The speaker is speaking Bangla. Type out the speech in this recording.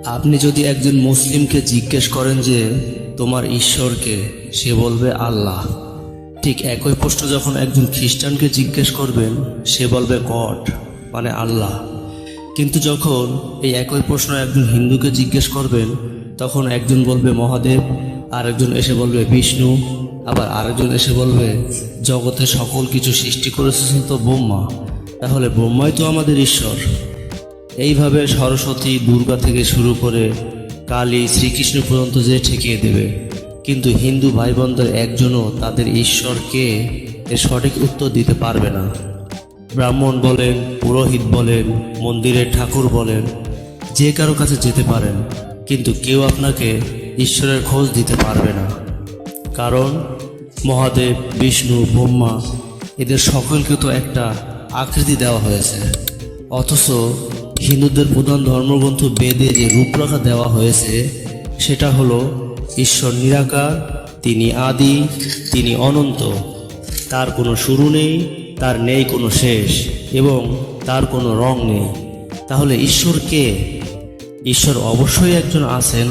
আপনি যদি একজন মুসলিমকে জিজ্ঞেস করেন যে তোমার ঈশ্বরকে, সে বলবে আল্লাহ। ঠিক একই প্রশ্ন যখন একজন খ্রিস্টানকে জিজ্ঞেস করবেন, সে বলবে গড মানে আল্লাহ। কিন্তু যখন এই একই প্রশ্ন একজন হিন্দুকে জিজ্ঞেস করবেন, তখন একজন বলবে মহাদেব, আরেকজন এসে বলবে বিষ্ণু, আবার আরেকজন এসে বলবে জগতে সকল কিছু সৃষ্টি করেছেন তো ব্রহ্মা, তাহলে ব্রহ্মাই তো আমাদের ঈশ্বর। এইভাবে সরস্বতী, দুর্গা থেকে শুরু করে কালী, শ্রীকৃষ্ণ পর্যন্ত যে ঠেকিয়ে দেবে। কিন্তু হিন্দু ভাই বোনদের একজনও তাদের ঈশ্বরকে এর সঠিক উত্তর দিতে পারবে না। ব্রাহ্মণ বলেন, পুরোহিত বলেন, মন্দিরের ঠাকুর বলেন, যে কারো কাছে যেতে পারেন, কিন্তু কেউ আপনাকে ঈশ্বরের খোঁজ দিতে পারবে না। কারণ মহাদেব, বিষ্ণু, ব্রহ্মা এদের সকলকে তো একটা আকৃতি দেওয়া হয়েছে। অথচ হিন্দুদের প্রধান ধর্মগ্রন্থ বেদে যে রূপরেখা দেওয়া হয়েছে, সেটা হলো ঈশ্বর নিরাকার, তিনি আদি, তিনি অনন্ত, তার কোনো শুরু নেই, তার নেই কোনো শেষ, এবং তার কোনো রং নেই। তাহলে ঈশ্বর কে? ঈশ্বর অবশ্যই একজন আছেন,